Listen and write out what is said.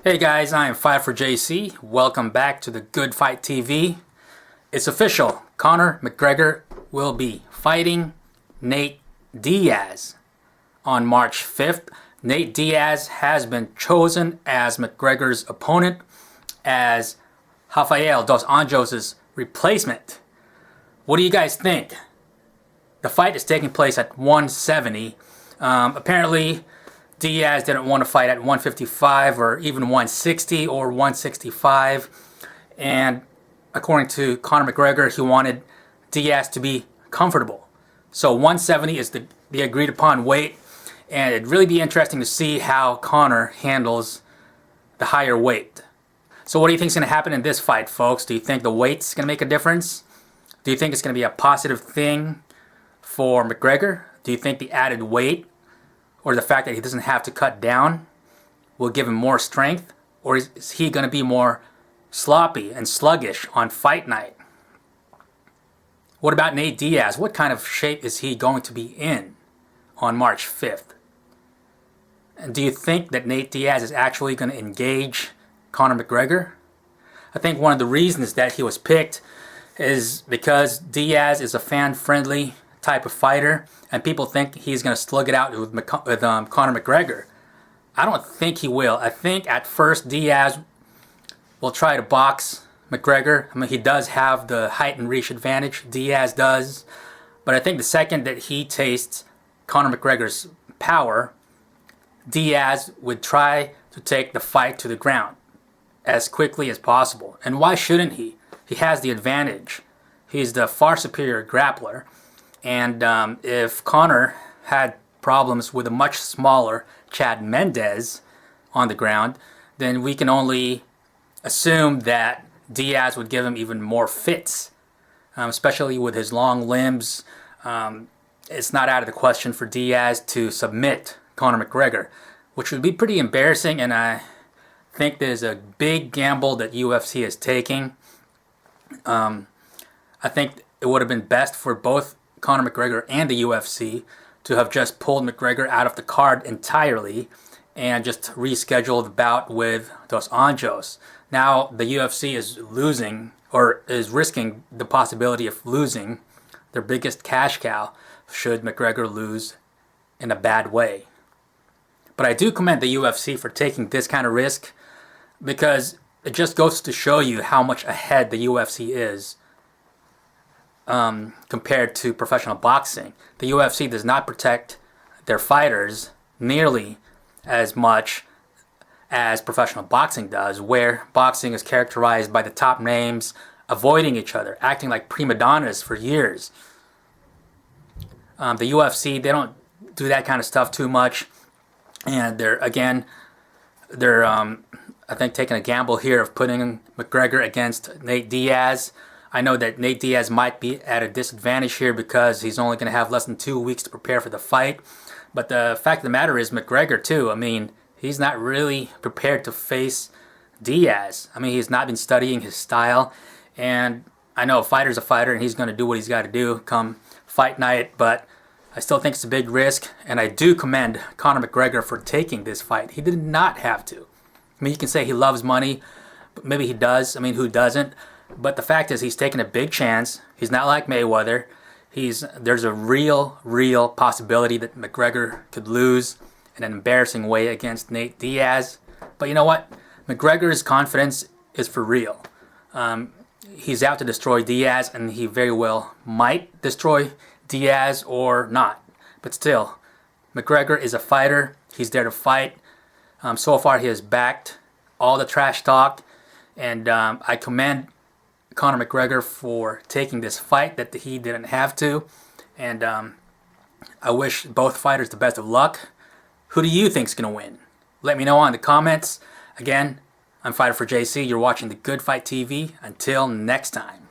Hey guys, I am Fight for JC. Welcome back to the Good Fight TV. It's official. Conor McGregor will be fighting Nate Diaz on March 5th. Nate Diaz has been chosen as McGregor's opponent as Rafael dos Anjos' replacement. What do you guys think? The fight is taking place at 170. Apparently, Diaz didn't want to fight at 155 or even 160 or 165. And according to Conor McGregor, he wanted Diaz to be comfortable. So 170 is the agreed upon weight. And it'd really be interesting to see how Conor handles the higher weight. So what do you think is going to happen in this fight, folks? Do you think the weight's going to make a difference? Do you think it's going to be a positive thing for McGregor? Do you think the added weight or the fact that he doesn't have to cut down will give him more strength? Or is he going to be more sloppy and sluggish on fight night? What about Nate Diaz? What kind of shape is he going to be in on March 5th? And do you think that Nate Diaz is actually going to engage Conor McGregor? I think one of the reasons that he was picked is because Diaz is a fan-friendly type of fighter, and people think he's going to slug it out with Conor McGregor. I don't think he will. I think at first Diaz will try to box McGregor. I mean, he does have the height and reach advantage. Diaz does. But I think the second that he tastes Conor McGregor's power, Diaz would try to take the fight to the ground as quickly as possible. And why shouldn't he? He has the advantage. He's the far superior grappler. And if Conor had problems with a much smaller Chad Mendes on the ground, then we can only assume that Diaz would give him even more fits, especially with his long limbs. It's not out of the question for Diaz to submit Conor McGregor, which would be pretty embarrassing, and I think there's a big gamble that UFC is taking. I think it would have been best for both Conor McGregor and the UFC to have just pulled McGregor out of the card entirely and just rescheduled the bout with Dos Anjos. Now the UFC is losing, or is risking the possibility of losing, their biggest cash cow should McGregor lose in a bad way. But I do commend the UFC for taking this kind of risk, because it just goes to show you how much ahead the UFC is compared to professional boxing. The UFC does not protect their fighters nearly as much as professional boxing does, where boxing is characterized by the top names avoiding each other, acting like prima donnas for years. The UFC, they don't do that kind of stuff too much, and they're I think taking a gamble here of putting McGregor against Nate Diaz. I know that Nate Diaz might be at a disadvantage here because he's only going to have less than 2 weeks to prepare for the fight. But the fact of the matter is McGregor too. I mean, he's not really prepared to face Diaz. I mean, he's not been studying his style. And I know a fighter's a fighter and he's going to do what he's got to do come fight night. But I still think it's a big risk. And I do commend Conor McGregor for taking this fight. He did not have to. I mean, you can say he loves money, but maybe he does. I mean, who doesn't? But the fact is, he's taking a big chance. He's not like Mayweather. There's a real possibility that McGregor could lose in an embarrassing way against Nate Diaz. But you know what? McGregor's confidence is for real. He's out to destroy Diaz, and he very well might destroy Diaz or not. But still, McGregor is a fighter. He's there to fight. So far, he has backed all the trash talk, and I commend Conor McGregor for taking this fight that he didn't have to, and I wish both fighters the best of luck. Who do you think's going to win? Let me know in the comments. Again, I'm Fighter for JC. You're watching the Good Fight TV. Until next time.